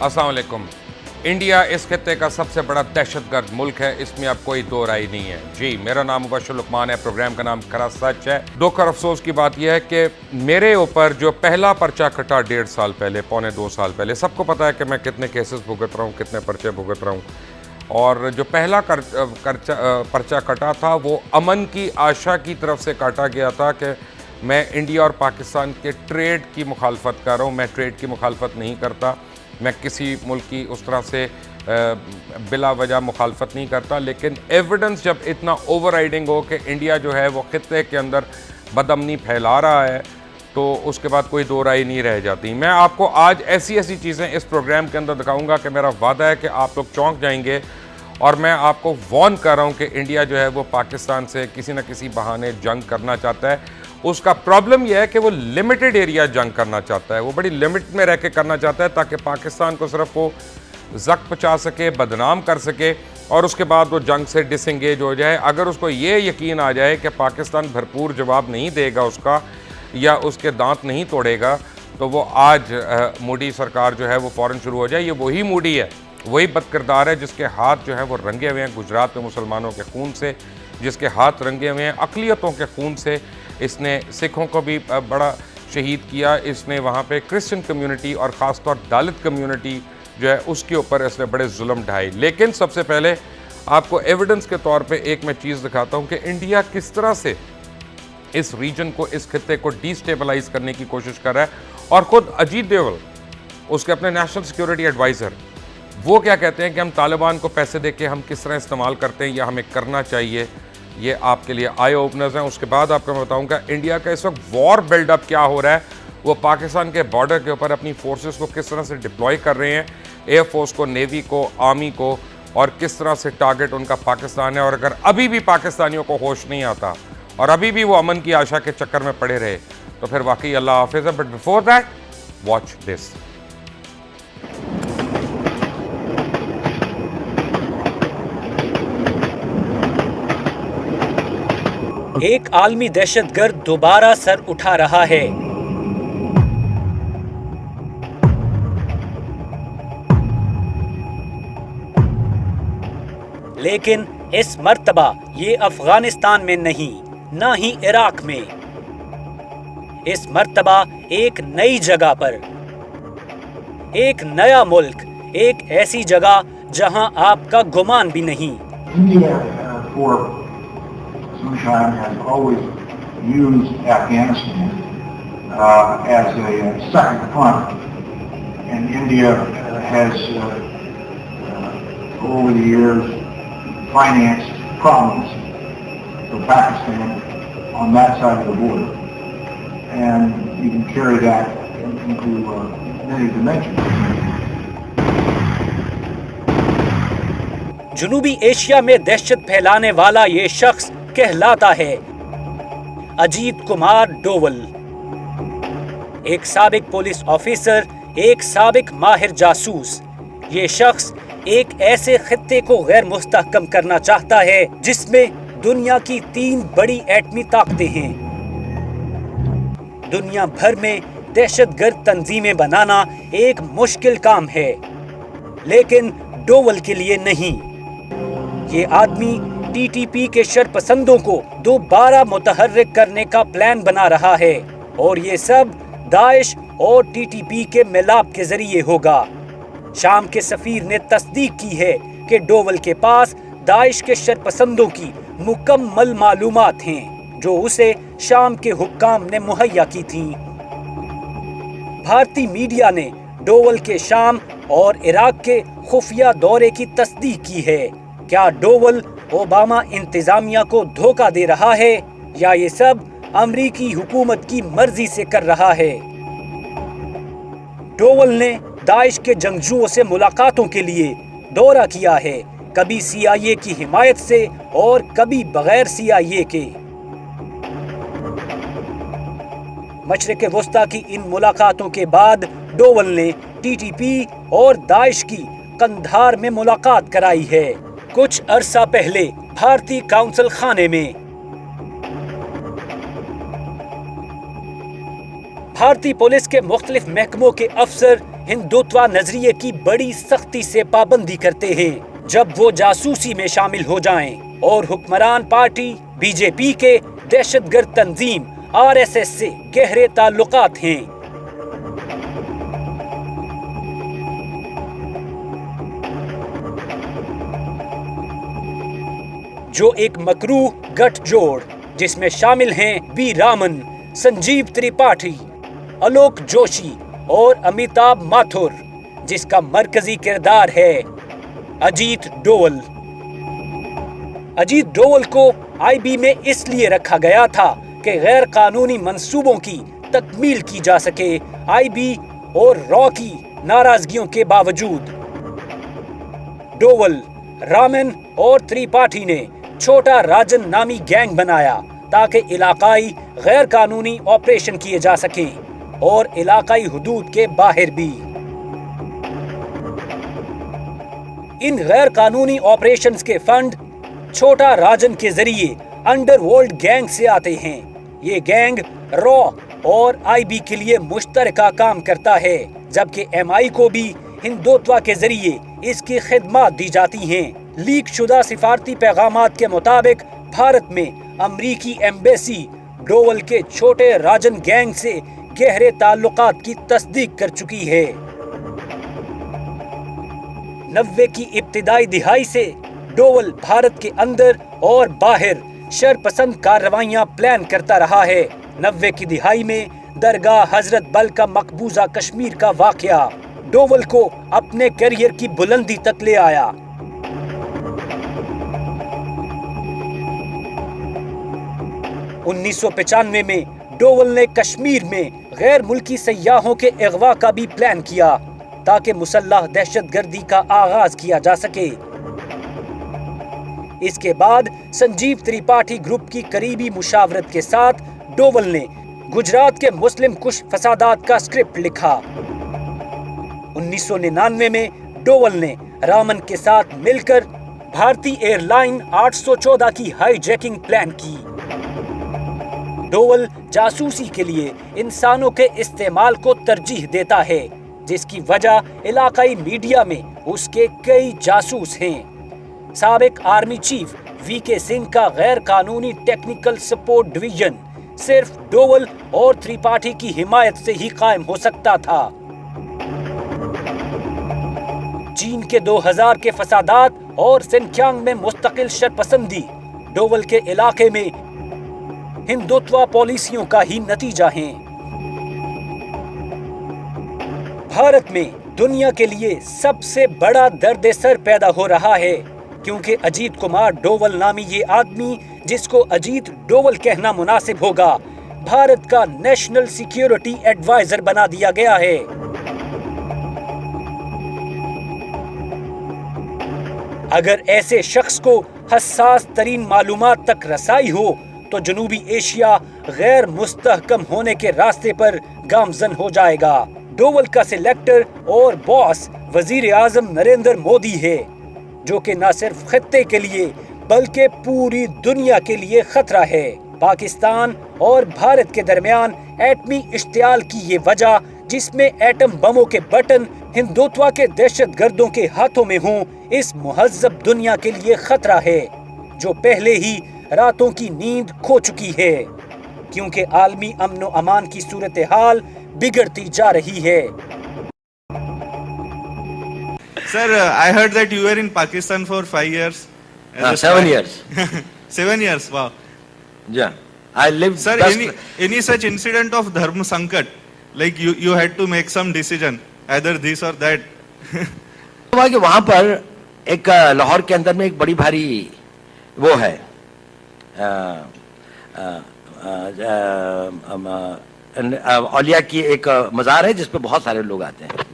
अस्सलाम वालेकुम। इंडिया इस खित्ते का सबसे बड़ा दहशतगर्द मुल्क है, इसमें अब कोई दो राय नहीं है। जी, मेरा नाम मुबश्शिर लुकमान है, प्रोग्राम का नाम खरा सच है। दुख और अफसोस की बात यह है कि मेरे ऊपर जो पहला पर्चा कटा 1.5 साल पहले, पौने 2 साल पहले, सबको पता है कि मैं कितने केसेस भुगत रहा हूँ, कितने पर्चे भुगत रहा हूँ। और जो पहला पर्चा कटा था वो अमन की आशा की तरफ से काटा गया था कि मैं इंडिया और पाकिस्तान के ट्रेड की मुखालफत कर रहा हूँ। मैं ट्रेड की मुखालफत नहीं करता, मैं किसी मुल्क की उस तरह से बिला वजह मुखालफत नहीं करता, लेकिन एविडेंस जब इतना ओवर राइडिंग हो कि इंडिया जो है वो खित्ते के अंदर बदअमनी फैला रहा है, तो उसके बाद कोई दो राय नहीं रह जाती। मैं आपको आज ऐसी ऐसी चीज़ें इस प्रोग्राम के अंदर दिखाऊंगा कि मेरा वादा है कि आप लोग चौंक जाएंगे। और मैं आपको वार्न कर रहा हूँ कि इंडिया जो है वो पाकिस्तान से किसी न किसी बहाने जंग करना चाहता है। उसका प्रॉब्लम यह है कि वो लिमिटेड एरिया जंग करना चाहता है, वो बड़ी लिमिट में रह के करना चाहता है ताकि पाकिस्तान को सिर्फ वो जख्म पहुँचा सके, बदनाम कर सके और उसके बाद वो जंग से डिसंगेज हो जाए। अगर उसको ये यकीन आ जाए कि पाकिस्तान भरपूर जवाब नहीं देगा उसका या उसके दांत नहीं तोड़ेगा, तो वो आज मोदी सरकार जो है वो फ़ौरन शुरू हो जाए। ये वही मोदी है, वही बदकिरदार है जिसके हाथ जो है वो रंगे हुए हैं गुजरात में मुसलमानों के खून से, जिसके हाथ रंगे हुए हैं अक़लियतों के खून से। इसने सिखों को भी बड़ा शहीद किया, इसने वहाँ पे क्रिश्चियन कम्युनिटी और ख़ास तौर दलित कम्युनिटी जो है उसके ऊपर इसने बड़े जुल्म ढाए। लेकिन सबसे पहले आपको एविडेंस के तौर पे एक मैं चीज़ दिखाता हूँ कि इंडिया किस तरह से इस रीजन को, इस खित्ते को डिस्टेबलाइज करने की कोशिश कर रहा है। और ख़ुद अजीत डोवल, उसके अपने नेशनल सिक्योरिटी एडवाइज़र, वो क्या कहते हैं कि हम तालिबान को पैसे दे के हम किस तरह इस्तेमाल करते हैं या हमें करना चाहिए। ये आपके लिए आई ओपनर्स हैं। उसके बाद आपको मैं बताऊंगा इंडिया का इस वक्त वॉर बिल्डअप क्या हो रहा है। वो पाकिस्तान के बॉर्डर के ऊपर अपनी फोर्सेस को किस तरह से डिप्लॉय कर रहे हैं, एयरफोर्स को, नेवी को, आर्मी को, और किस तरह से टारगेट उनका पाकिस्तान है। और अगर अभी भी पाकिस्तानियों को होश नहीं आता और अभी भी वो अमन की आशा के चक्कर में पड़े रहे, तो फिर वाकई अल्लाह हाफिज़ है। But before that watch this. एक आलमी दहशतगर्द दोबारा सर उठा रहा है। लेकिन इस मर्तबा ये अफगानिस्तान में नहीं, ना ही इराक में। इस मर्तबा एक नई जगह पर, एक नया मुल्क, एक ऐसी जगह जहां आपका गुमान भी नहीं। Sunshine has always used Afghanistan as a second front, and India has over the years financed problems for Pakistan on that side of the border, and you can carry that into many dimensions. जुनूबी Asia में दहशत फैलाने वाला ये शख्स कहलाता है अजीत कुमार डोवल। एक साबिक पुलिस ऑफिसर, एक साबिक माहिर जासूस। ये शख्स एक ऐसे खित्ते को गैर मुस्तहकम करना चाहता है जिसमें दुनिया की 3 बड़ी एटमी ताकतें हैं। दुनिया भर में दहशतगर्द तंजीमें बनाना एक मुश्किल काम है, लेकिन डोवल के लिए नहीं। ये आदमी टीटीपी के शरपसंदों को दोबारा मुतहर्रिक करने का प्लान बना रहा है, और ये सब दाइश और टीटीपी के मिलाप के जरिए होगा। शाम के सफीर ने तस्दीक की है कि डोवल के पास दाइश के शरपसंदों की मुकम्मल मालूमात हैं, जो उसे शाम के हुक्काम ने मुहैया की थीं। भारतीय मीडिया ने डोवल के शाम और इराक के खुफिया दौरे की तस्दीक की है। क्या डोवल ओबामा इंतजामिया को धोखा दे रहा है, या ये सब अमरीकी हुकूमत की मर्जी से कर रहा है? डोवल ने दाइश के जंगजुओं से मुलाकातों के लिए दौरा किया है, कभी सीआईए की हिमायत से और कभी बगैर सीआईए के। मशरिक़ वस्ता की इन मुलाकातों के बाद डोवल ने टीटीपी और दाइश की कंधार में मुलाकात कराई है, कुछ अरसा पहले भारतीय काउंसिल खाने में। भारतीय पुलिस के मुख्तलिफ महकमों के अफसर हिंदुत्व नजरिए की बड़ी सख्ती से पाबंदी करते हैं जब वो जासूसी में शामिल हो जाएं और हुक्मरान पार्टी बीजेपी के दहशतगर्द तंजीम आरएसएस से गहरे ताल्लुकात हैं। जो एक मकरूह गठजोड़ जिसमें शामिल हैं बी रामन, संजीव त्रिपाठी, आलोक जोशी और अमिताभ माथुर, जिसका मरकजी किरदार है अजीत डोवल। अजीत डोवल को आईबी में इसलिए रखा गया था कि गैर कानूनी मंसूबों की तकमील की जा सके। आईबी और रॉ की नाराजगियों के बावजूद डोवल, रामन और त्रिपाठी ने छोटा राजन नामी गैंग बनाया ताकि इलाकाई गैर कानूनी ऑपरेशन किए जा सकें और इलाकाई हुदूद के बाहर भी। इन गैर कानूनी ऑपरेशंस के फंड छोटा राजन के जरिए अंडरवर्ल्ड गैंग से आते हैं। ये गैंग रॉ और आईबी के लिए मुश्तरका काम करता है, जबकि एमआई को भी हिंदुत्व के जरिए इसकी खिदमत दी जाती हैं। लीक शुदा सिफारती पैगामात के मुताबिक भारत में अमरीकी एम्बेसी डोवल के छोटे राजन गैंग से गहरे ताल्लुकात की तस्दीक कर चुकी है। 90 की इब्तिदाई दिहाई से डोवल भारत के अंदर और बाहर शरपसंद कार्रवाइयां प्लान करता रहा है। 90 की दिहाई में दरगाह हजरत बल का मकबूजा कश्मीर का वाकया डोवल को अपने करियर की बुलंदी तक ले आया। 1995 में डोवल ने कश्मीर में गैर मुल्की सयाहों के अगवा का भी प्लान किया ताकि मुसल्लह दहशतगर्दी का आगाज किया जा सके। इसके बाद संजीव त्रिपाठी ग्रुप की करीबी मुशावरत के साथ डोवल ने गुजरात के मुस्लिम कुश फसादात का स्क्रिप्ट लिखा। 1999 में डोवल ने रामन के साथ मिलकर भारतीय एयरलाइन 814 की हाईजैकिंग प्लान की। डोवल जासूसी के लिए इंसानों के इस्तेमाल को तरजीह देता है, जिसकी वजह इलाकाई मीडिया में उसके कई जासूस हैं। साबिक आर्मी चीफ वीके सिंह का गैर कानूनी टेक्निकल सपोर्ट डिवीजन सिर्फ डोवल और त्रिपाठी की हिमायत से ही कायम हो सकता था। चीन के 2000 के फसादात और सिनचांग में मुस्तकिल शरपसंदी डोवल के इलाके में हिंदुत्व पॉलिसियों का ही नतीजा है। भारत में दुनिया के लिए सबसे बड़ा दर्द सर पैदा हो रहा है क्योंकि अजीत कुमार डोवल नामी ये आदमी, जिसको अजीत डोवल कहना मुनासिब होगा, भारत का नेशनल सिक्योरिटी एडवाइजर बना दिया गया है। अगर ऐसे शख्स को हसास तरीन मालूमात तक रसाई हो तो जनूबी एशिया गैर मुस्तहकम होने के रास्ते पर गामजन हो जाएगा। डोवल का सिलेक्टर और बॉस वजीर आजम नरेंद्र मोदी है, जो कि न सिर्फ खत्ते के लिए बल्कि पूरी दुनिया के लिए खतरा है। पाकिस्तान और भारत के दरमियान एटमी इश्तियाल की ये वजह, जिसमें एटम बमों के बटन हिंदुत्व के दहशतगर्दों के हाथों में हों, इस मुहज्जब दुनिया के लिए खतरा है, जो पहले ही रातों की नींद खो चुकी है, क्योंकि आलमी अमन व अमान की सूरत हाल बिगड़ती जा रही है। Sir, I heard that you were in Pakistan for 5 years. 7 years. 7 years, wow. Yeah, I lived. Sir, any such incident of dharma sankat, like you had to make some decision, either this or that. हुआ कि वहां पर एक लाहौर के अंदर में एक बड़ी भारी वो है औलिया की एक मज़ार है जिस पे बहुत सारे लोग आते हैं।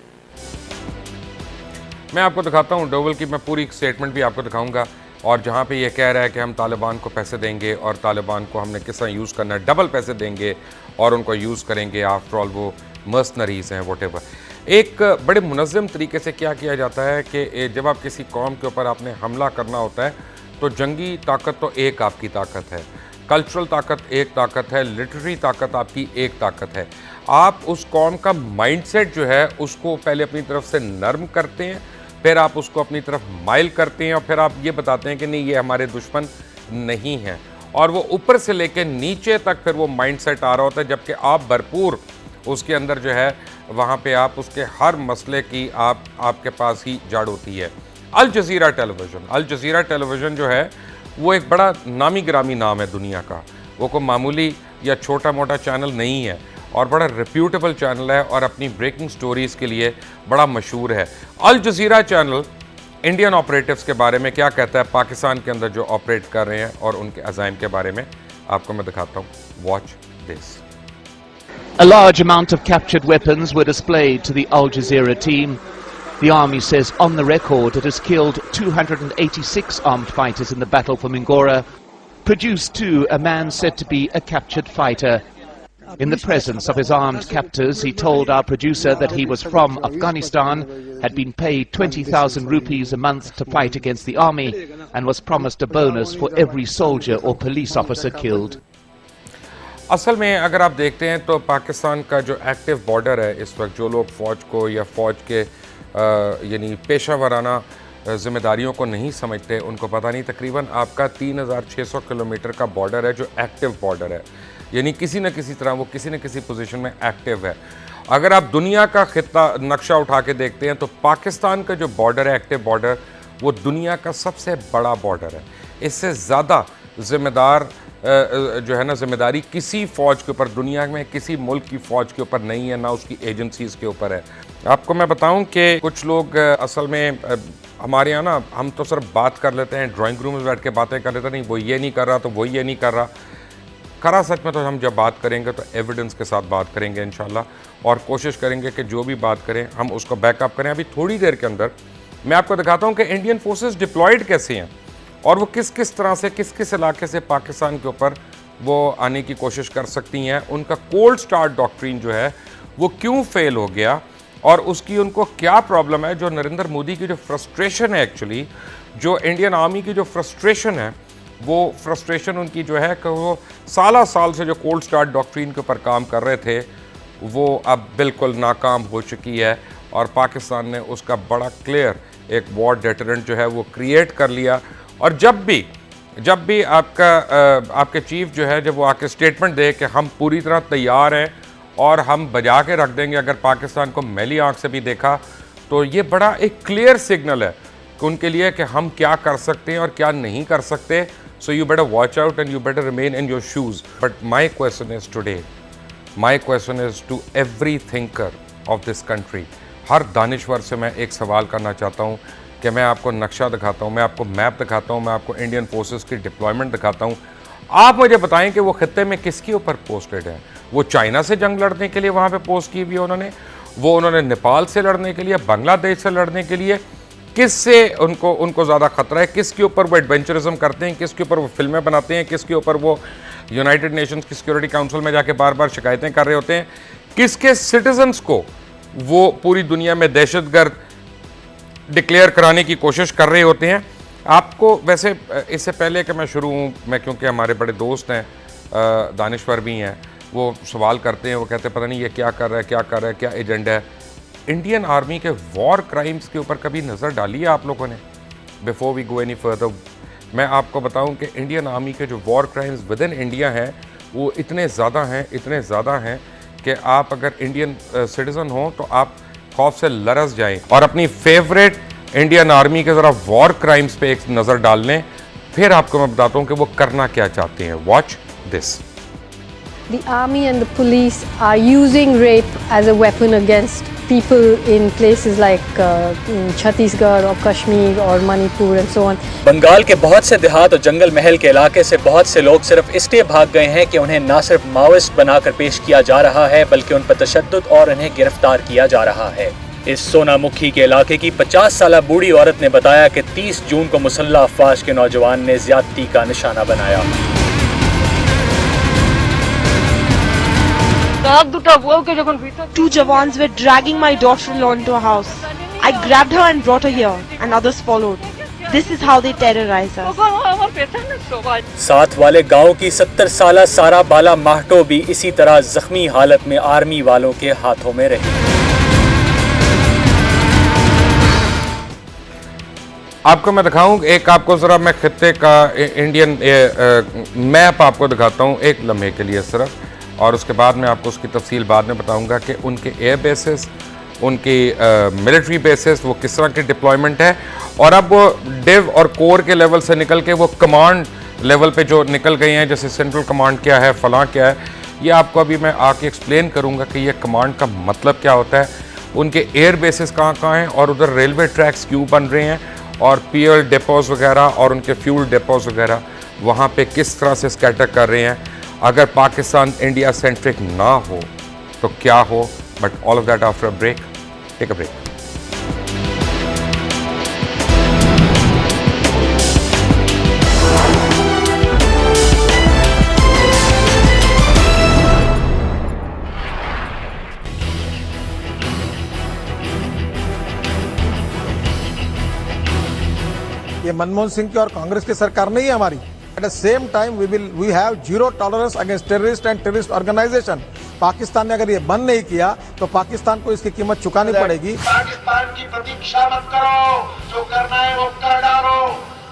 मैं आपको दिखाता हूँ डोवल की, मैं पूरी स्टेटमेंट भी आपको दिखाऊंगा, और जहाँ पे ये कह रहा है कि हम तालिबान को पैसे देंगे और तालिबान को हमने किस तरह यूज़ करना है, डबल पैसे देंगे और उनको यूज़ करेंगे, आफ्टर ऑल वो मर्सनरीज हैं, व्हाटएवर। एक बड़े मुनज़्ज़म तरीके से क्या किया जाता है कि जब आप किसी कौम के ऊपर आपने हमला करना होता है तो जंगी ताकत तो एक आपकी ताकत है, कल्चरल ताकत एक ताकत है, लिटरेरी ताकत आपकी एक ताकत है। आप उस कौम का माइंडसेट जो है उसको पहले अपनी तरफ से नर्म करते हैं, फिर आप उसको अपनी तरफ माइल करते हैं और फिर आप ये बताते हैं कि नहीं ये हमारे दुश्मन नहीं हैं, और वो ऊपर से लेके नीचे तक फिर वो माइंडसेट आ रहा होता है, जबकि आप भरपूर उसके अंदर जो है वहाँ पे आप उसके हर मसले की आपके पास ही जड़ होती है। अल जज़ीरा टेलीविज़न जो है वो एक बड़ा नामी गिरामी नाम है दुनिया का। वो कोई मामूली या छोटा मोटा चैनल नहीं है और बड़ा रिप्यूटेबल चैनल है और अपनी ब्रेकिंग स्टोरीज़ के लिए बड़ा मशहूर है। Al Jazeera channel Indian operatives के बारे में क्या कहता है, पाकिस्तान के अंदर जो ऑपरेट कर रहे हैं और उनके अज़ाइम के बारे में आपको मैं दिखाता हूँ। Watch this. A large amount of captured weapons were displayed to the Al Jazeera team. The army says on the record it has killed 286 armed fighters in the battle for Mingora, produced too a man said to be a captured fighter. In the presence of his armed captors, he told our producer that he was from Afghanistan, had been paid 20,000 rupees a month to fight against the army, and was promised a bonus for every soldier or police officer killed. असल में अगर आप देखते हैं तो पाकिस्तान का जो active border है इस वक्त, जो लोग फ़ौज को या फ़ौज के यानी पेशा वराना ज़िम्मेदारियों को नहीं समझते, उनको पता नहीं तकरीबन आपका 3600 किलोमीटर का बॉर्डर है जो एक्टिव बॉर्डर है, यानी किसी न किसी तरह वो किसी न किसी पोजीशन में एक्टिव है। अगर आप दुनिया का खित्ता नक्शा उठा के देखते हैं तो पाकिस्तान का जो बॉर्डर है, एक्टिव बॉर्डर, वो दुनिया का सबसे बड़ा बॉर्डर है। इससे ज़्यादा ज़िम्मेदार जो है ना ज़िम्मेदारी किसी फ़ौज के ऊपर, दुनिया में किसी मुल्क की फ़ौज के ऊपर नहीं है, ना उसकी एजेंसीज़ के ऊपर है। आपको मैं बताऊं कि कुछ लोग असल में हमारे यहाँ ना, हम तो सिर्फ बात कर लेते हैं, ड्राइंग रूम में बैठ के बातें कर लेते हैं, नहीं वो ये नहीं कर रहा तो वो ये नहीं कर रहा। खरा सच में तो हम जब बात करेंगे तो एविडेंस के साथ बात करेंगे इंशाल्लाह, और कोशिश करेंगे कि जो भी बात करें हम उसको बैकअप करें। अभी थोड़ी देर के अंदर मैं आपको दिखाता हूँ कि इंडियन फोर्सेस डिप्लॉयड कैसे हैं और वो किस किस तरह से, किस किस इलाके से पाकिस्तान के ऊपर वो आने की कोशिश कर सकती हैं। उनका कोल्ड स्टार्ट डॉक्ट्रिन जो है वो क्यों फेल हो गया और उसकी उनको क्या प्रॉब्लम है। जो नरेंद्र मोदी की जो फ्रस्ट्रेशन है, एक्चुअली जो इंडियन आर्मी की जो फ्रस्ट्रेशन है, वो फ्रस्ट्रेशन उनकी जो है कि वो साल से जो कोल्ड स्टार्ट डॉक्ट्रिन के ऊपर काम कर रहे थे वो अब बिल्कुल नाकाम हो चुकी है और पाकिस्तान ने उसका बड़ा क्लियर एक वॉर डेटरेंट जो है वो क्रिएट कर लिया। और जब भी आपके चीफ जो है जब वो आके स्टेटमेंट दे कि हम पूरी तरह तैयार हैं और हम बजा के रख देंगे अगर पाकिस्तान को मैली आंख से भी देखा, तो ये बड़ा एक क्लियर सिग्नल है कि उनके लिए कि हम क्या कर सकते हैं और क्या नहीं कर सकते। So you better watch out and you better remain in your shoes. But my question is today, my question is to every thinker of this country. हर दानिश्वर से मैं एक सवाल करना चाहता हूँ कि मैं आपको नक्शा दिखाता हूँ, मैं आपको मैप दिखाता हूँ, मैं आपको इंडियन फोर्सेस की डिप्लॉयमेंट दिखाता हूँ, आप मुझे बताएं कि वो खित्ते में किसके ऊपर पोस्टेड है। वो चाइना से जंग लड़ने के लिए वहाँ पे पोस्ट की हुई है उन्होंने नेपाल से लड़ने के लिए, बांग्लादेश से लड़ने के लिए, किससे उनको ज़्यादा ख़तरा है, किसके ऊपर वो एडवेंचरिज्म करते हैं, किसके ऊपर वो फिल्में बनाते हैं, किसके ऊपर वो यूनाइटेड नेशंस की सिक्योरिटी काउंसिल में जाके बार बार शिकायतें कर रहे होते हैं, किसके सिटीजन्स को वो पूरी दुनिया में दहशतगर्द डिक्लेयर कराने की कोशिश कर रहे होते हैं। आपको वैसे इससे पहले कि मैं शुरू हूँ, मैं क्योंकि हमारे बड़े दोस्त हैं, दानिश्वर भी हैं, वो सवाल करते हैं, वो कहते हैं पता नहीं ये क्या कर रहा है, क्या एजेंडा है। इंडियन आर्मी के वॉर क्राइम्स के ऊपर कभी नज़र डाली है आप लोगों ने? Before we go any further, मैं आपको बताऊं कि इंडियन आर्मी के जो war crimes within India हैं वो इतने ज़्यादा हैं कि आप अगर इंडियन सिटीज़न हो तो आप खौफ से लरस जाएं और अपनी फेवरेट इंडियन आर्मी के ज़रा वॉर क्राइम्स पे एक नज़र डाल लें, फिर आपको मैं बताता हूँ कि वो करना क्या चाहते हैं। Watch this. The army and the police are using rape as a weapon against people in places like Chhattisgarh or Kashmir or Manipur and so on. Bengal के बहुत से देहात और जंगल महल के इलाके से बहुत से लोग सिर्फ इसलिए भाग गए हैं कि उन्हें न सिर्फ माओइस्ट बनाकर पेश किया जा रहा है बल्कि उन पर तशद्दुद और उन्हें गिरफ्तार किया जा रहा है। इस सोनामुखी के इलाके की 50 साला बूढ़ी औरत ने बताया कि 30 जून को मुसल्लह अफवाज के नौजवान ने ज्यादती का निशाना बनाया। Two Jawans were dragging my daughter-in-law into a house. I grabbed her and brought her here, and others followed. This is how they terrorize us. साथ वाले गांव की 70 साला सारा बाला माहटो भी इसी तरह जख्मी हालत में आर्मी वालों के हाथों में रही। आपको मैं दिखाऊं, एक आपको जरा मैं खित्ते का इंडियन मैप आपको दिखाता हूं एक लम्हे के लिए सिर्फ, और उसके बाद मैं आपको उसकी तफसील बाद में बताऊंगा कि उनके एयर बेसिस, उनकी मिलिट्री बेसिस, वो किस तरह की डिप्लॉयमेंट है, और अब वो डिव और कोर के लेवल से निकल के वो कमांड लेवल पे जो निकल गए हैं, जैसे सेंट्रल कमांड क्या है, फलां क्या है, ये आपको अभी मैं आके एक्सप्लेन करूंगा कि ये कमांड का मतलब क्या होता है, उनके एयर बेसिस कहाँ हैं, और उधर रेलवे ट्रैक्स क्यों बन रहे हैं, और फ्यूल डिपोज वगैरह और उनके फ्यूल डिपोज वगैरह वहाँ पे किस तरह से स्कैटर कर रहे हैं। अगर पाकिस्तान इंडिया सेंट्रिक ना हो तो क्या हो, but all of that after a break. Take a break. ये मनमोहन सिंह की और कांग्रेस की सरकार नहीं है हमारी। At the same time we have zero tolerance against terrorist and terrorist organisation. Pakistan ने अगर ये बंद नहीं किया तो पाकिस्तान को इसकी कीमत चुकानी पड़ेगी। पाकिस्तान की प्रतीक्षा मत करो, जो करना है वो कर डालो।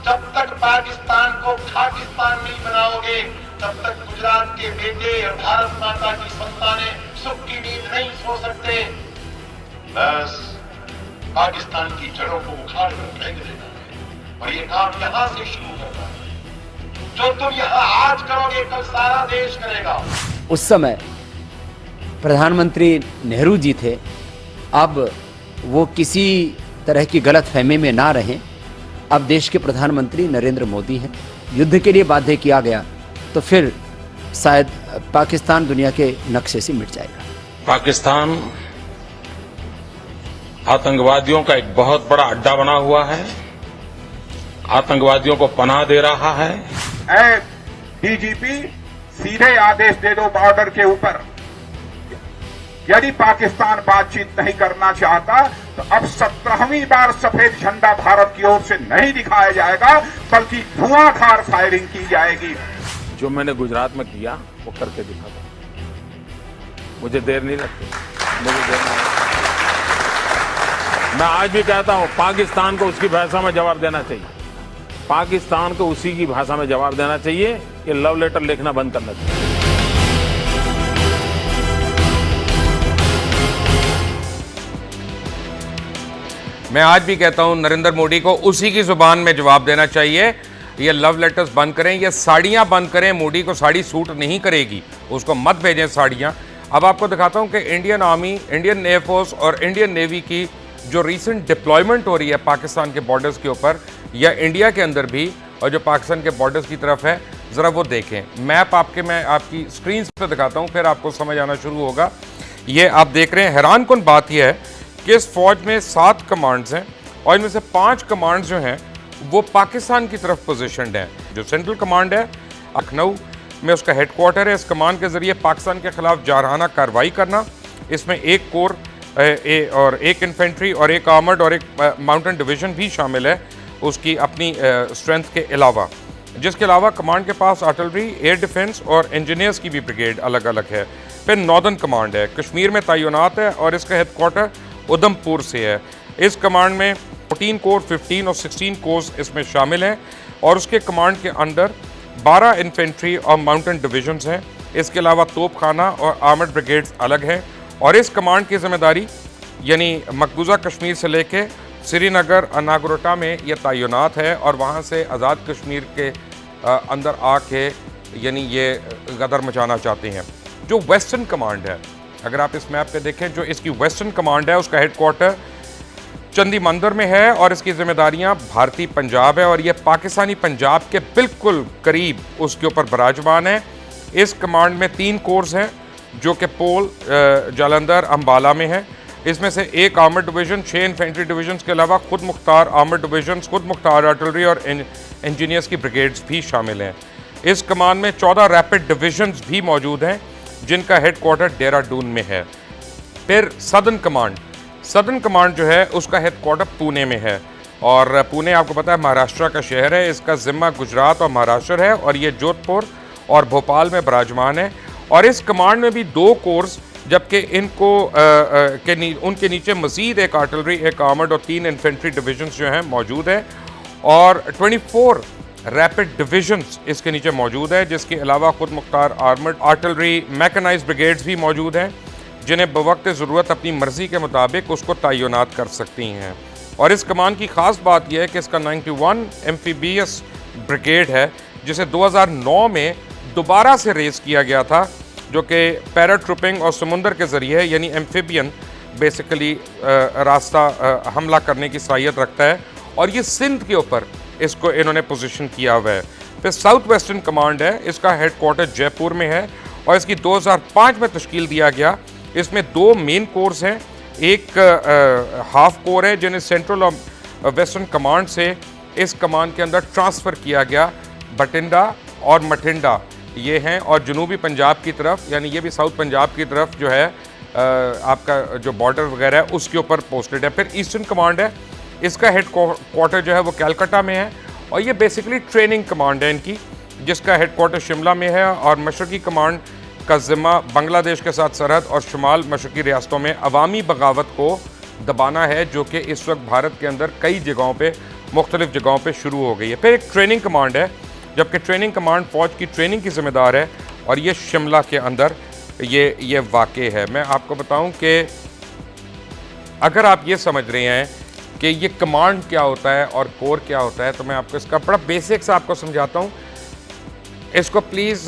जब तक पाकिस्तान को खाकिस्तान नहीं बनाओगे तब तक गुजरात के बेटे और भारत माता की संतानें सुख की नींद नहीं सो सकते। बस पाकिस्तान की जड़ों को उखाड़ कर फेंक देना है, और ये काम यहाँ से शुरू करना है। जो तुम यहाँ आज करोगे कल सारा देश करेगा। उस समय प्रधानमंत्री नेहरू जी थे, अब वो किसी तरह की गलत फहमी में ना रहें। अब देश के प्रधानमंत्री नरेंद्र मोदी हैं। युद्ध के लिए बाध्य किया गया तो फिर शायद पाकिस्तान दुनिया के नक्शे से मिट जाएगा। पाकिस्तान आतंकवादियों का एक बहुत बड़ा अड्डा बना हुआ है, आतंकवादियों को पनाह दे रहा है। डीजीपी सीधे आदेश दे दो बॉर्डर के ऊपर। यदि पाकिस्तान बातचीत नहीं करना चाहता तो अब 17वीं बार सफेद झंडा भारत की ओर से नहीं दिखाया जाएगा, बल्कि धुआंधार फायरिंग की जाएगी। जो मैंने गुजरात में किया वो करके दिखाता, मुझे देर नहीं लगती, मुझे देर नहीं लगती। मैं आज भी कहता हूं पाकिस्तान को उसकी भाषा में जवाब देना चाहिए, पाकिस्तान को उसी की भाषा में जवाब देना चाहिए। ये लव लेटर लिखना बंद करना चाहिए। मैं आज भी कहता हूं नरेंद्र मोदी को उसी की जुबान में जवाब देना चाहिए। ये लव लेटर्स बंद करें, ये साड़ियां बंद करें। मोदी को साड़ी सूट नहीं करेगी, उसको मत भेजें साड़ियां। अब आपको दिखाता हूं कि इंडियन आर्मी, इंडियन एयरफोर्स और इंडियन नेवी की जो रीसेंट डिप्लॉयमेंट हो रही है पाकिस्तान के बॉर्डर्स के ऊपर या इंडिया के अंदर भी, और जो पाकिस्तान के बॉर्डर्स की तरफ है, ज़रा वो देखें। मैप मैं आपकी स्क्रीन पर दिखाता हूँ, फिर आपको समझ आना शुरू होगा। ये आप देख रहे हैं। हैरान कुन बात यह है कि इस फौज में 7 कमांड्स हैं और इनमें से 5 कमांड्स जो हैं वो पाकिस्तान की तरफ पोजीशनड हैं। जो सेंट्रल कमांड है लखनऊ में, उसका हेडक्वार्टर है। इस कमांड के ज़रिए पाकिस्तान के खिलाफ जारहाना कार्रवाई करना। इसमें 1 कोर और 1 इन्फेंट्री और 1 आर्मर्ड और 1 माउंटेन डिवीज़न भी शामिल है उसकी अपनी स्ट्रेंथ के अलावा, जिसके अलावा कमांड के पास आर्टिलरी, एयर डिफेंस और इंजीनियर्स की भी ब्रिगेड अलग अलग है। फिर नॉर्दर्न कमांड है, कश्मीर में तैनात है और इसका हेडक्वार्टर उधमपुर से है। इस कमांड में 14 कोर, 15 और 16 कोर्स इसमें शामिल हैं और उसके कमांड के अंदर 12 इन्फेंट्री और माउंटेन डिवीजन्स हैं। इसके अलावा तोपखाना और आर्मर्ड ब्रिगेड्स अलग हैं और इस कमांड की जिम्मेदारी यानी मकबूजा कश्मीर से लेके श्रीनगर, नागरोटा में यह तैनात है और वहाँ से आज़ाद कश्मीर के अंदर आके यानी ये गदर मचाना चाहते हैं। जो वेस्टर्न कमांड है, अगर आप इस मैप पे देखें, जो इसकी वेस्टर्न कमांड है उसका हेडक्वार्टर चंदी मंदिर में है और इसकी जिम्मेदारियां भारतीय पंजाब है और यह पाकिस्तानी पंजाब के बिल्कुल करीब उसके ऊपर बराजमान है। इस कमांड में 3 कोर्स हैं जो कि पोल, जालंधर, अम्बाला में है। इसमें से 1 आर्मर्ड डिवीज़न, 6 इन्फेंट्री डिवीजन के अलावा खुद मुख्तार आर्मर्ड डिवीजन, खुद मुख्तार आर्टिलरी और इंजीनियर्स की ब्रिगेड्स भी शामिल हैं। इस कमान में 14 रैपिड डिवीजन्स भी मौजूद हैं जिनका हेडक्वार्टर देहरादून में है। फिर सदर्न कमांड जो है उसका हेडक्वार्टर पुणे में है और पुणे आपको पता है महाराष्ट्र का शहर है, इसका जिम्मा गुजरात और महाराष्ट्र है और ये जोधपुर और भोपाल में विराजमान है। और इस कमांड में भी 2 कोर्स, जबकि इनको उनके नीचे मजीद एक आर्टिलरी, एक आर्मर्ड और 3 इन्फेंट्री डिविजन्स जो हैं मौजूद हैं और 24 रैपिड डिविजन्स इसके नीचे मौजूद है, जिसके अलावा खुद मुख्तार आर्मर्ड आर्टिलरी मैकेनाइज्ड ब्रिगेड्स भी मौजूद हैं, जिन्हें बवक्त ज़रूरत अपनी मर्जी के मुताबिक उसको तैनात कर सकती हैं। और इस कमान की ख़ास बात यह है कि इसका 91 एम्फीबियस ब्रिगेड है, जिसे 2009 में दोबारा से रेस किया गया था, जो कि पैराट्रूपिंग और समुंदर के ज़रिए यानी एम्फीबियन बेसिकली रास्ता हमला करने की सलाहियत रखता है। और ये सिंध के ऊपर इसको इन्होंने पोजीशन किया हुआ है। फिर साउथ वेस्टर्न कमांड है, इसका हेडक्वार्टर जयपुर में है और इसकी 2005 में तश्कील दिया गया। इसमें 2 मेन कोर्स हैं, एक हाफ कोर है जिन्हें सेंट्रल और वेस्टर्न कमांड से इस कमांड के अंदर ट्रांसफ़र किया गया। बठिंडा और मठिंडा ये हैं, और जनूबी पंजाब की तरफ, यानी ये भी साउथ पंजाब की तरफ जो है आपका जो बॉर्डर वगैरह है उसके ऊपर पोस्टेड है। फिर ईस्टर्न कमांड है, इसका हेड क्वार्टर जो है वो कलकत्ता में है और ये बेसिकली ट्रेनिंग कमांड है इनकी, जिसका हेड क्वार्टर शिमला में है। और मशरकी कमांड का ज़िम्मा बांग्लादेश के साथ सरहद और शुमाल मशरकी रियासतों में अवामी बगावत को दबाना है, जो कि इस वक्त भारत के अंदर कई जगहों पे, मुख्तलिफ जगहों पे शुरू हो गई है। फिर एक ट्रेनिंग कमांड है, जबकि ट्रेनिंग कमांड फ़ौज की ट्रेनिंग की ज़िम्मेदार है और ये शिमला के अंदर ये वाक़े है। मैं आपको बताऊं कि अगर आप ये समझ रहे हैं कि ये कमांड क्या होता है और कोर क्या होता है, तो मैं आपको इसका बड़ा बेसिक से आपको समझाता हूँ। इसको प्लीज़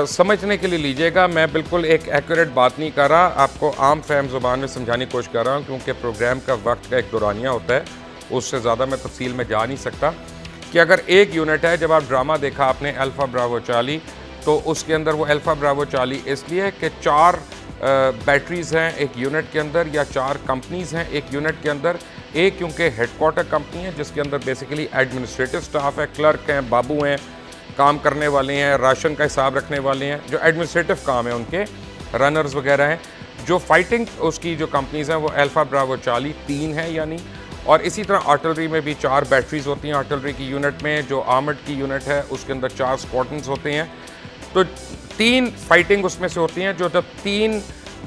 समझने के लिए लीजिएगा। मैं बिल्कुल एक एक्यूरेट बात नहीं कर रहा, आपको आम फहम ज़ुबान में समझाने की कोशिश कर रहा हूँ, क्योंकि प्रोग्राम का वक्त का एक दौरानिया होता है, उससे ज़्यादा मैं तफसील में जा नहीं सकता। कि अगर एक यूनिट है, जब आप ड्रामा देखा आपने अल्फ़ा ब्रावो चार्ली, तो उसके अंदर वो अल्फ़ा ब्रावो चार्ली इसलिए कि 4 बैटरीज़ हैं एक यूनिट के अंदर, या 4 कंपनीज़ हैं एक यूनिट के अंदर। एक क्योंकि हेडक्वार्टर कंपनी है जिसके अंदर बेसिकली एडमिनिस्ट्रेटिव स्टाफ है, क्लर्क हैं, बाबू हैं, काम करने वाले हैं, राशन का हिसाब रखने वाले हैं, जो एडमिनिस्ट्रेटिव काम है उनके, रनर्स वगैरह हैं। जो फाइटिंग उसकी जो कंपनीज़ हैं वो अल्फ़ा ब्रावो चार्ली 3 है यानी। और इसी तरह आर्टिलरी में भी 4 बैटरीज़ होती हैं आर्टिलरी की यूनिट में। जो आर्मर्ड की यूनिट है उसके अंदर 4 स्क्वाड्रन्स होते हैं, तो 3 फाइटिंग उसमें से होती हैं। जो जब 3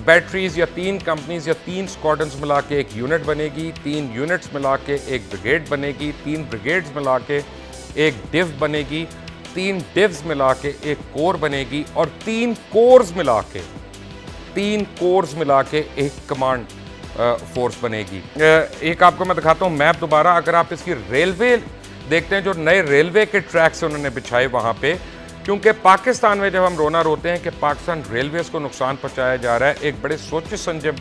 बैटरीज़ या 3 कंपनीज़ या 3 स्क्वाड्रन्स मिला के एक यूनिट बनेगी, 3 यूनिट्स मिला के एक ब्रिगेड बनेगी, 3 ब्रिगेड्स मिला के एक डिव बनेगी, 3 डिव्स मिला के एक कोर बनेगी, और 3 कोर्स मिला के एक कमांड फोर्स बनेगी। एक आपको मैं दिखाता हूँ मैप दोबारा। अगर आप इसकी रेलवे देखते हैं, जो नए रेलवे के ट्रैक्स उन्होंने बिछाए वहाँ पे, क्योंकि पाकिस्तान में जब हम रोना रोते हैं कि पाकिस्तान रेलवेज़ को नुकसान पहुँचाया जा रहा है, एक बड़े सोचे समझे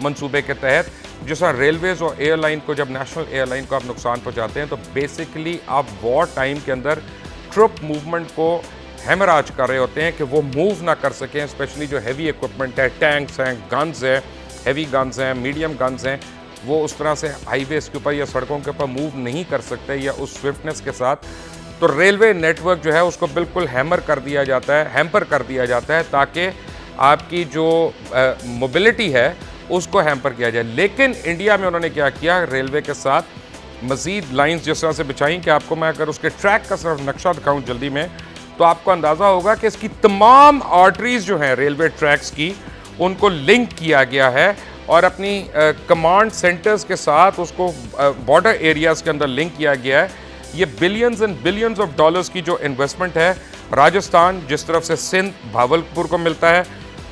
मंसूबे के तहत, जिस तरह रेलवेज़ और एयरलाइन को, जब नेशनल एयरलाइन को आप नुकसान पहुँचाते हैं, तो बेसिकली आप वॉर टाइम के अंदर ट्रुप मूवमेंट को हैमराज कर रहे होते हैं कि वो मूव ना कर सकें। स्पेशली जो हैवी इक्विपमेंट है, टैंक्स हैं, गन्स हैं, हैवी गन्स हैं, मीडियम गन्स हैं, वो उस तरह से हाईवेज़ के ऊपर या सड़कों के ऊपर मूव नहीं कर सकते या उस स्विफ्टनेस के साथ। तो रेलवे नेटवर्क जो है उसको बिल्कुल हैम्पर कर दिया जाता है ताकि आपकी जो मोबिलिटी है उसको हैम्पर किया जाए। लेकिन इंडिया में उन्होंने क्या किया, रेलवे के साथ मज़ीद लाइंस जिस तरह से बिछाई कि आपको मैं अगर उसके ट्रैक का सिर्फ नक्शा दिखाऊं जल्दी में, तो आपको अंदाज़ा होगा कि इसकी तमाम आर्टरीज़ जो हैं रेलवे ट्रैक्स की, उनको लिंक किया गया है और अपनी कमांड सेंटर्स के साथ उसको बॉर्डर एरियाज़ के अंदर लिंक किया गया है। ये billions and billions of dollars की जो इन्वेस्टमेंट है, राजस्थान जिस तरफ से सिंध भावलपुर को मिलता है,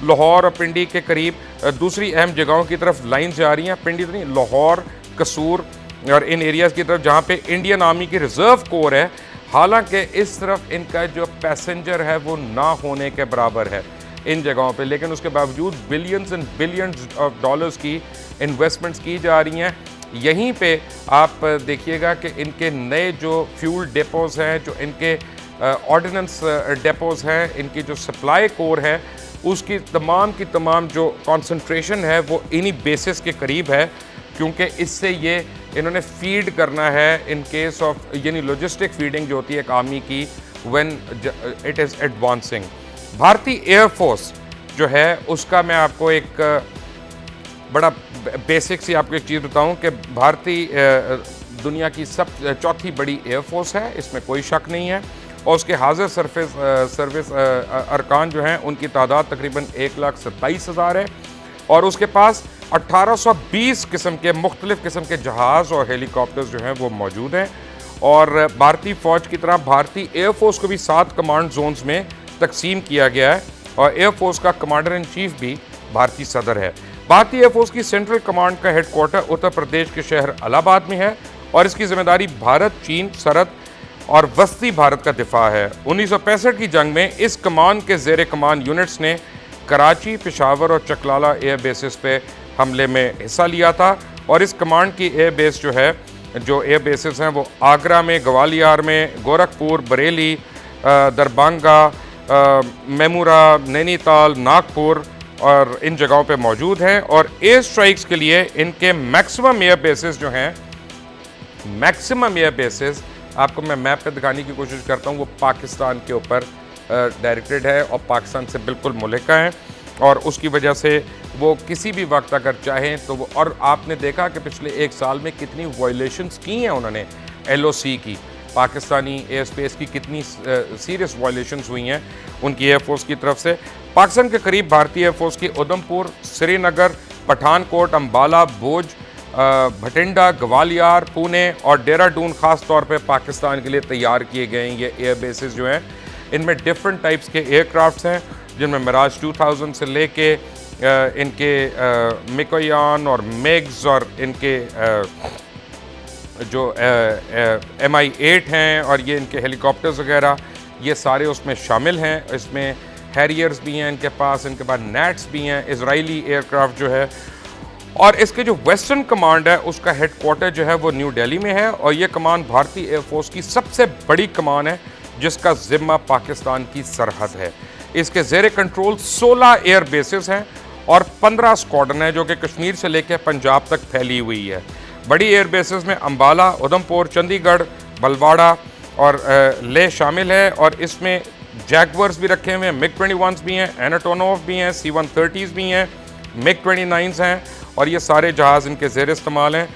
लाहौर और पिंडी के करीब दूसरी अहम जगहों की तरफ लाइन जा रही हैं, पिंडी तो नहीं, लाहौर, कसूर और इन एरियाज़ की तरफ जहाँ पे इंडियन आर्मी की रिज़र्व कोर है। हालांकि इस तरफ इनका जो पैसेंजर है वो ना होने के बराबर है इन जगहों पे, लेकिन उसके बावजूद billions and billions of dollars की इन्वेस्टमेंट्स की जा रही हैं। यहीं पे आप देखिएगा कि इनके नए जो फ्यूल डेपोज़ हैं, जो इनके ऑर्डिनेंस डेपोज़ हैं, इनकी जो सप्लाई कोर है, उसकी तमाम जो कॉन्सेंट्रेशन है वो इन्हीं बेसिस के करीब है, क्योंकि इससे ये इन्होंने फीड करना है इन केस ऑफ, यानी लॉजिस्टिक फीडिंग जो होती है एक आर्मी की व्हेन इट इज़ एडवांसिंग। भारतीय एयरफोर्स जो है उसका मैं आपको एक बड़ा बेसिक सी आपको एक चीज़ बताऊं कि भारतीय दुनिया की चौथी बड़ी एयरफोर्स है, इसमें कोई शक नहीं है। और उसके हाजिर सर्विस अरकान जो हैं उनकी तादाद तकरीबन 1,27,000 है और उसके पास 1820 किस्म के मुख्तलिफ किस्म के जहाज़ और हेलीकॉप्टर्स जो हैं वो मौजूद हैं। और भारतीय फ़ौज की तरह भारतीय एयरफोर्स को भी 7 कमांड जोन्स में तकसीम किया गया है और एयरफोर्स का कमांडर इन चीफ भी भारतीय सदर है। भारतीय एयरफोर्स की सेंट्रल कमांड का हेडक्वार्टर उत्तर प्रदेश के शहर इलाहाबाद में है और इसकी जिम्मेदारी भारत, चीन, सरहद और वस्ती भारत का दिफा है। 1965 की जंग में इस कमान के ज़ेर कमान यूनिट्स ने कराची, पेशावर और चकलाला एयर बेसिस पे हमले में हिस्सा लिया था और इस कमांड की एयर बेस जो एयर बेसिस हैं वो आगरा में, ग्वालियर में, गोरखपुर, बरेली, दरभंगा, मेमूरा, नैनीताल, नागपुर और इन जगहों पे मौजूद हैं। और एयर स्ट्राइक्स के लिए इनके मैक्सिमम एयर बेसिस जो हैं, मैक्सिमम एयर बेसिस आपको मैं मैप पे दिखाने की कोशिश करता हूँ, वो पाकिस्तान के ऊपर डायरेक्टेड है और पाकिस्तान से बिल्कुल मुल्हिका है और उसकी वजह से वो किसी भी वक्त अगर चाहें तो वो, और आपने देखा कि पिछले 1 साल में कितनी वायलेशंस की हैं उन्होंने LOC की, पाकिस्तानी एयर स्पेस की कितनी सीरियस वायलेशंस हुई हैं उनकी एयरफोर्स की तरफ से। पाकिस्तान के करीब भारतीय एयरफोर्स की उधमपुर, श्रीनगर, पठानकोट, अम्बाला, भुज, भटिंडा, ग्वालियर, पुणे और देहरादून ख़ास तौर पे पाकिस्तान के लिए तैयार किए गए हैं ये एयर बेसिस जो हैं। इनमें डिफरेंट टाइप्स के एयरक्राफ्ट्स हैं जिनमें मिराज 2000 से लेके इनके मिकोयान और मेग्स और इनके जो MI-8 हैं और ये इनके हेलीकॉप्टर्स वगैरह ये सारे उसमें शामिल हैं। इसमें हैरियर्स भी हैं इनके पास नैट्स भी हैं, इजरायली एयरक्राफ्ट जो है। और इसके जो वेस्टर्न कमांड है उसका हेडक्वार्टर जो है वो न्यू दिल्ली में है और ये कमान भारतीय एयरफोर्स की सबसे बड़ी कमान है जिसका जिम्मा पाकिस्तान की सरहद है। इसके ज़ेरे कंट्रोल 16 एयर बेसिस हैं और 15 स्क्वाड्रन है जो कि कश्मीर से लेकर पंजाब तक फैली हुई है। बड़ी एयर बेसिस में अम्बाला, उधमपुर, चंडीगढ़, बलवाड़ा और लेह शामिल है और इसमें जैगवर्स भी रखे हुए हैं, MiG-21 भी हैं, एनाटोनोव भी हैं, C-130s भी हैं, MiG-29s हैं और ये सारे जहाज़ इनके ज़ेर इस्तेमाल हैं।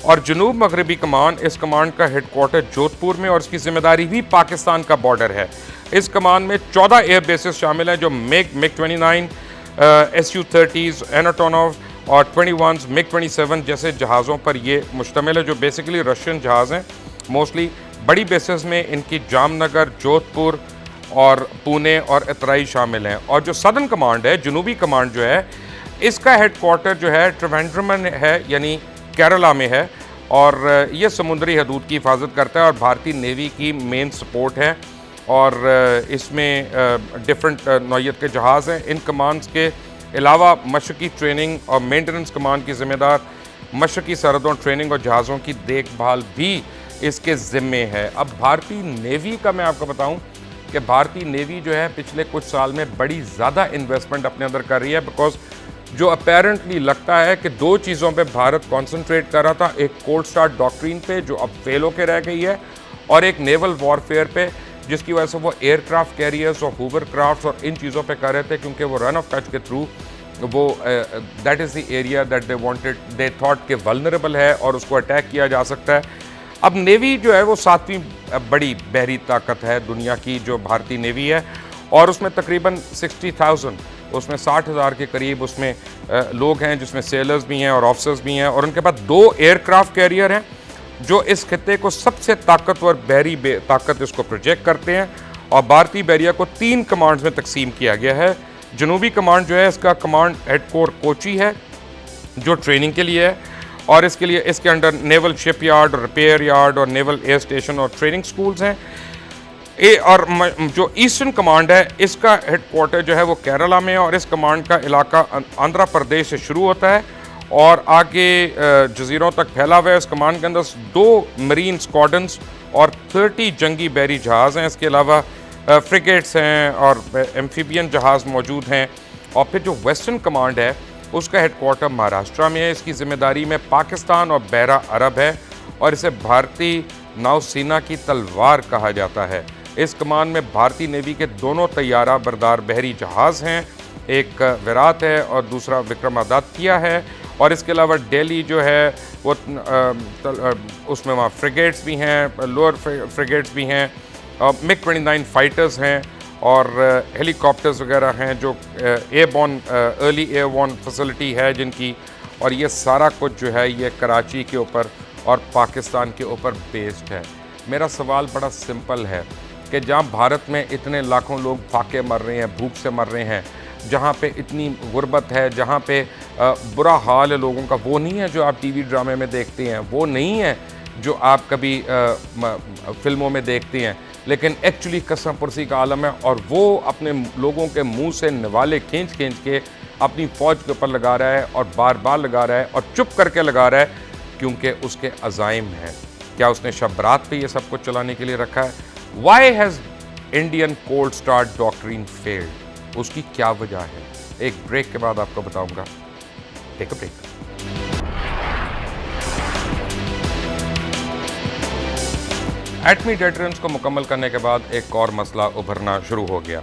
और जनूब मगरबी कमान, इस कमान का हेडक्वार्टर जोधपुर में और इसकी जिम्मेदारी भी पाकिस्तान का बॉर्डर है। इस कमान में 14 एयर बेसिस शामिल हैं जो MiG-29, Su-30s, एनाटोनोव और 21s, MiG-27 जैसे जहाज़ों पर ये मुश्तमिल है जो बेसिकली रशियन जहाज़ हैं। मोस्टली बड़ी बेसिस में इनकी जामनगर, जोधपुर और पुणे और इतराई शामिल हैं। और जो सदर्न कमांड है, जनूबी कमांड जो है, इसका हेडक्वार्टर जो है त्रिवेंद्रम है यानी केरला में है और ये समुद्री हदूद की हिफाजत करता है और भारतीय नेवी की मेन सपोर्ट है और इसमें डिफरेंट नौइयत के जहाज़ हैं। इन कमांड्स के अलावा मशक़ी ट्रेनिंग और मेंटेनेंस कमान की ज़िम्मेदार मशक़ी सरहदों, ट्रेनिंग और जहाज़ों की देखभाल भी इसके ज़िम्मे है। अब भारतीय नेवी का मैं आपको बताऊं कि भारतीय नेवी जो है पिछले कुछ साल में बड़ी ज़्यादा इन्वेस्टमेंट अपने अंदर कर रही है बिकॉज जो अपेरेंटली लगता है कि 2 चीज़ों पे भारत कंसंट्रेट कर रहा था, एक कोल्ड स्टार्ट डॉक्ट्रिन पे जो अब फेल होकर रह गई है और एक नेवल वॉरफेयर पे जिसकी वजह से वो एयरक्राफ्ट कैरियर्स और हूवरक्राफ्ट्स और इन चीज़ों पे कर रहे थे क्योंकि वो रन ऑफ टच के थ्रू वो that is the area that they thought के वल्नरेबल है और उसको अटैक किया जा सकता है। अब नेवी जो है वो 7वीं बड़ी बहरी ताकत है दुनिया की जो भारतीय नेवी है और उसमें तकरीबन 60,000 उसमें 60,000 के करीब उसमें लोग हैं जिसमें सेलर्स भी हैं और ऑफिसर्स भी हैं और उनके पास 2 एयरक्राफ्ट कैरियर हैं जो इस खित्ते को सबसे ताकतवर बहरी ताकत इसको प्रोजेक्ट करते हैं और भारतीय बहरिया को 3 कमांड्स में तकसीम किया गया है। जनूबी कमांड जो है इसका कमांड हेडकोर कोची है जो ट्रेनिंग के लिए है और इसके लिए इसके under naval shipyard, repair yard और नेवल एयर स्टेशन और ट्रेनिंग स्कूल्स हैं। और जो ईस्टर्न कमांड है इसका हेडक्वार्टर जो है वो केरला में है और इस कमांड का इलाका आंध्र प्रदेश से शुरू होता है और आगे जजीरों तक फैला हुआ है। इस कमांड के अंदर 2 मरीन स्क्वाड्रन्स और 30 जंगी बहरी जहाज़ हैं। इसके अलावा फ्रिगेट्स हैं और एम्फीबियन जहाज़ मौजूद हैं। और फिर जो वेस्टर्न कमांड है उसका हेडक्वार्टर महाराष्ट्र में है। इसकी ज़िम्मेदारी में पाकिस्तान और बहरा अरब है और इसे भारतीय नौसेना की तलवार कहा जाता है। इस कमान में भारतीय नेवी के 2 तैयारा बरदार बहरी जहाज़ हैं, एक विराट है और दूसरा विक्रमादित्य है और इसके अलावा दिल्ली जो है वो उसमें वहाँ फ्रिगेट्स भी हैं, लोअर फ्रिगेट्स भी हैं, MiG-29 फाइटर्स हैं और हेलीकॉप्टर्स वगैरह हैं जो एयरबॉर्न अर्ली एयरबॉर्न फैसिलिटी है जिनकी, और ये सारा कुछ जो है ये कराची के ऊपर और पाकिस्तान के ऊपर बेस्ड है। मेरा सवाल बड़ा सिंपल है कि जहाँ भारत में इतने लाखों लोग फाके मर रहे हैं, भूख से मर रहे हैं, जहाँ पे इतनी गुर्बत है, जहाँ पे बुरा हाल है लोगों का, वो नहीं है जो आप टीवी ड्रामे में देखते हैं, वो नहीं है जो आप कभी फिल्मों में देखते हैं, लेकिन एक्चुअली कसम पुरसी का आलम है। और वो अपने लोगों के मुंह से निवाले खींच के अपनी फ़ौज के ऊपर लगा रहा है और बार बार लगा रहा है और चुप करके लगा रहा है क्योंकि उसके अज़ाइम हैं। क्या उसने शब रात पे ये सब कुछ चलाने के लिए रखा है? Why has Indian cold start doctrine failed? उसकी क्या वजह है? एक ब्रेक के बाद आपको बताऊंगा। Take a break. एटमी डेटरेंस को मुकम्मल करने के बाद एक और मसला उभरना शुरू हो गया,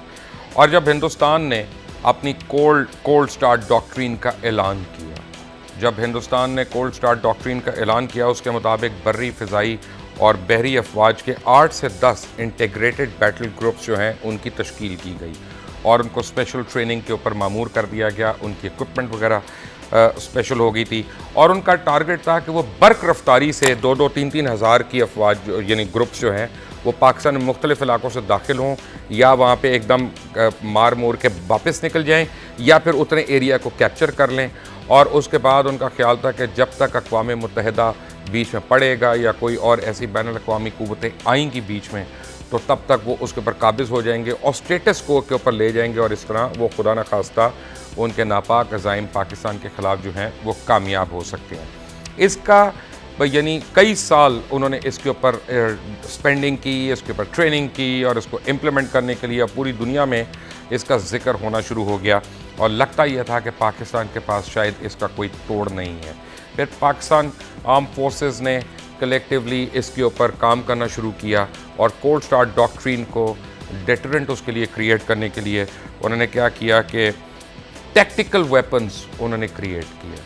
और जब हिंदुस्तान ने अपनी कोल्ड स्टार्ट डॉक्ट्रिन का ऐलान किया, जब हिंदुस्तान ने कोल्ड स्टार्ट डॉक्ट्रिन का ऐलान किया, उसके मुताबिक बर्री, फ़िज़ाई और बहरी अफवाज के 8 से 10 इंटीग्रेटेड बैटल ग्रुप्स जो हैं उनकी तश्कील की गई और उनको स्पेशल ट्रेनिंग के ऊपर मामूर कर दिया गया। उनकी इक्विपमेंट वगैरह स्पेशल हो गई थी और उनका टारगेट था कि वो बर्क रफ्तारी से 2-2, 3-3 हज़ार की अफवाज यानी ग्रुप्स जो हैं वो पाकिस्तान में मुख्तलिफ़ इलाकों से दाखिल हों या वहाँ पे एकदम मार मोर के वापस निकल जाएं या फिर उतने एरिया को कैप्चर कर लें। और उसके बाद उनका ख्याल था कि जब तक अक़वाम मुत्तहिदा बीच में पड़ेगा या कोई और ऐसी बैनुल अक़वामी क़ुव्वतें आएंगी बीच में, तो तब तक वो उसके ऊपर काबिज़ हो जाएंगे और स्टेटस को के ऊपर ले जाएंगे और इस तरह वो खुदा न खास्ता उनके नापाक अज़ाइम पाकिस्तान के ख़िलाफ़ जो हैं वो कामयाब हो सकते हैं। इसका यानी कई साल उन्होंने इसके ऊपर स्पेंडिंग की, इसके ऊपर ट्रेनिंग की और इसको इम्प्लीमेंट करने के लिए पूरी दुनिया में इसका जिक्र होना शुरू हो गया और लगता यह था कि पाकिस्तान के पास शायद इसका कोई तोड़ नहीं है। फिर पाकिस्तान आर्म फोर्सेस ने कलेक्टिवली इसके ऊपर काम करना शुरू किया और कोल्ड स्टार्ट डॉक्ट्रिन को डेटरेंट उसके लिए क्रिएट करने के लिए उन्होंने क्या किया कि टैक्टिकल वेपन्स उन्होंने क्रिएट किए।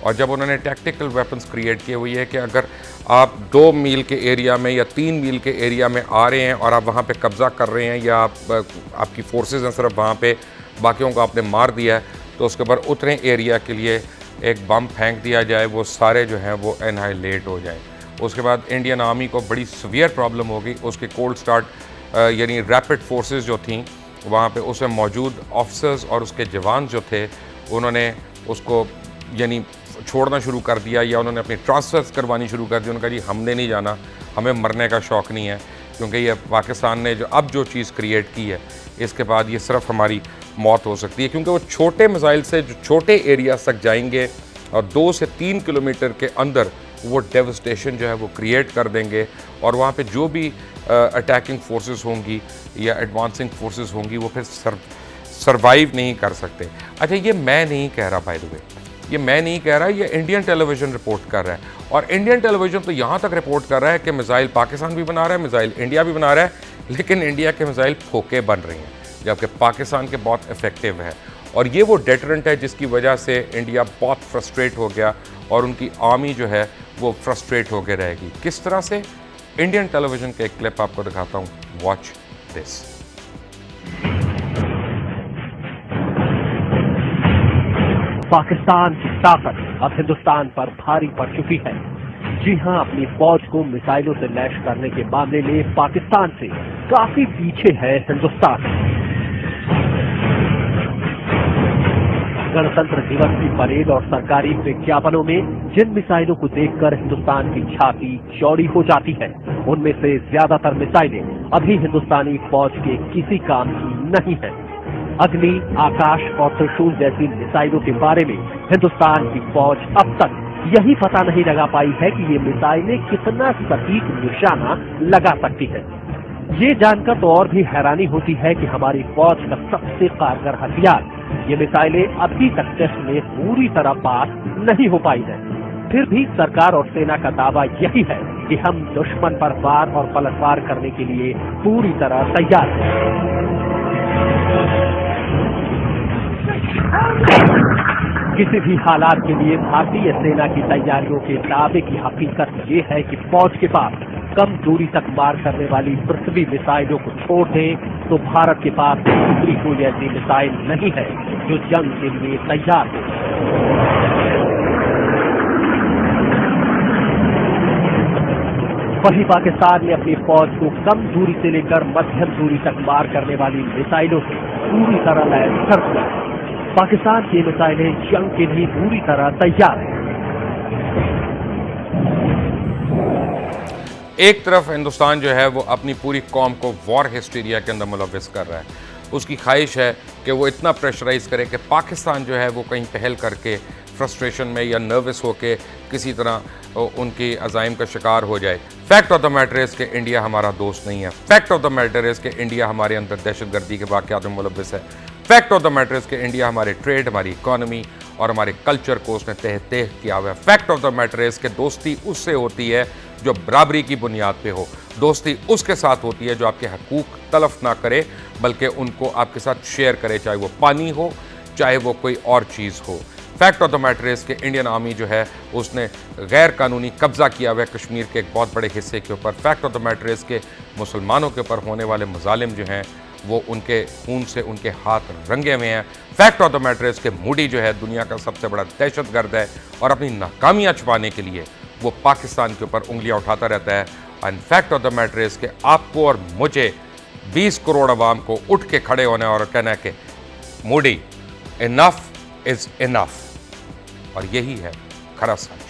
और जब उन्होंने टैक्टिकल वेपन्स क्रिएट किए वो ये है कि अगर आप 2 मील के एरिया में या 3 मील के एरिया में आ रहे हैं और आप वहाँ पे कब्ज़ा कर रहे हैं या आपकी फोर्सेस हैं सिर्फ वहाँ पे, बाकियों को आपने मार दिया है, तो उसके ऊपर उतने एरिया के लिए एक बम फेंक दिया जाए, वो सारे जो हैं वो एनहाइलेट हो जाएँ। उसके बाद इंडियन आर्मी को बड़ी सीवियर प्रॉब्लम हो गई। उसके कोल्ड स्टार्ट यानी रैपिड फोर्सेस जो थी वहाँ पे उसमें मौजूद ऑफिसर्स और उसके जवान जो थे उन्होंने उसको यानी छोड़ना शुरू कर दिया या उन्होंने अपनी ट्रांसफ़र्स करवानी शुरू कर दी। उन्होंने कहा जी हमने नहीं जाना, हमें मरने का शौक़ नहीं है, क्योंकि ये पाकिस्तान ने जो चीज़ क्रिएट की है इसके बाद ये सिर्फ हमारी मौत हो सकती है, क्योंकि वो छोटे मिसाइल से जो छोटे एरिया तक जाएंगे और 2 से 3 किलोमीटर के अंदर वो डेवस्टेशन जो है वो क्रिएट कर देंगे और वहाँ पे जो भी अटैकिंग फोर्सेस होंगी या एडवांसिंग फोर्सेस होंगी वो फिर सरवाइव नहीं कर सकते। अच्छा, ये मैं नहीं कह रहा, बाय द वे, ये मैं नहीं कह रहा, ये इंडियन टेलीविज़न रिपोर्ट कर रहा है। और इंडियन टेलीविज़न तो यहाँ तक रिपोर्ट कर रहा है कि मिसाइल पाकिस्तान भी बना रहा है, मिसाइल इंडिया भी बना रहा है, लेकिन इंडिया के मिसाइल फोके बन रही हैं जबकि पाकिस्तान के बहुत इफ़ेक्टिव है। और ये वो डेटरेंट है जिसकी वजह से इंडिया बहुत फ्रस्ट्रेट हो गया और उनकी आर्मी जो है वो फ्रस्ट्रेट होकर रहेगी। किस तरह से? इंडियन टेलीविज़न के एक क्लिप आपको दिखाता हूँ, वॉच दिस। पाकिस्तान की ताकत अब हिंदुस्तान पर भारी पड़ चुकी है। जी हां, अपनी फौज को मिसाइलों से लैस करने के मामले में पाकिस्तान से काफी पीछे है हिंदुस्तान। गणतंत्र दिवस की परेड और सरकारी विज्ञापनों में जिन मिसाइलों को देखकर हिंदुस्तान की छाती चौड़ी हो जाती है, उनमें से ज्यादातर मिसाइलें अभी हिंदुस्तानी फौज के किसी काम की नहीं है। अग्नि, आकाश और त्रिशूल जैसी मिसाइलों के बारे में हिंदुस्तान की फौज अब तक यही पता नहीं लगा पाई है कि ये मिसाइलें कितना सटीक निशाना लगा सकती है। ये जानकर तो और भी हैरानी होती है कि हमारी फौज का सबसे कारगर हथियार ये मिसाइलें अभी तक टेस्ट में पूरी तरह पास नहीं हो पाई है। फिर भी सरकार और सेना का दावा यही है कि हम दुश्मन पर वार और पलटवार करने के लिए पूरी तरह तैयार हैं। किसी भी हालात के लिए भारतीय सेना की तैयारियों के दावे की हकीकत ये है कि फौज के पास कम दूरी तक मार करने वाली पृथ्वी मिसाइलों को छोड़ दें तो भारत के पास दूसरी कोई ऐसी मिसाइल नहीं है जो जंग के लिए तैयार हो। वहीं पाकिस्तान ने अपनी फौज को कम दूरी से लेकर मध्यम दूरी तक मार करने वाली मिसाइलों से पूरी तरह लैस कर दिया है। पाकिस्तान की मिसाइलें जंग के लिए पूरी तरह तैयार हैं। एक तरफ हिंदुस्तान जो है वो अपनी पूरी कौम को वॉर हिस्टीरिया के अंदर मुलविस कर रहा है। उसकी ख्वाहिश है कि वो इतना प्रेशराइज करे कि पाकिस्तान जो है वो कहीं पहल करके फ्रस्ट्रेशन में या नर्वस होके किसी तरह उनकी अज़ाइम का शिकार हो जाए। Fact of the matter is कि इंडिया हमारा दोस्त नहीं है। Fact of the matter is कि इंडिया हमारे अंदर दहशतगर्दी के वाक़यात में मुलविस है। Fact of the matter is कि इंडिया हमारे ट्रेड, हमारी इकॉनमी और हमारे कल्चर को उसने तह किया हुआ है। Fact of the matter is कि दोस्ती उससे होती है जो बराबरी की बुनियाद पे हो। दोस्ती उसके साथ होती है जो आपके हकूक़ तलफ ना करे बल्कि उनको आपके साथ शेयर करे, चाहे वो पानी हो चाहे वो कोई और चीज़ हो। Fact of the matter is कि इंडियन आर्मी जो है उसने गैर कानूनी कब्ज़ा किया हुआ है कश्मीर के एक बहुत बड़े हिस्से के ऊपर। Fact of the matter is कि मुसलमानों के ऊपर होने वाले मजालिम जो हैं वो उनके खून से उनके हाथ रंगे हुए हैं। Fact of the matter is कि मोदी जो है दुनिया का सबसे बड़ा दहशतगर्द है और अपनी नाकामियाँ छुपाने के लिए वो पाकिस्तान के ऊपर उंगलियाँ उठाता रहता है। And fact of the matter is कि आपको और मुझे 20 करोड़ अवाम को उठ के खड़े होने और कहना है कि मोदी इनफ इज़ इनफ, और यही है खरा सच।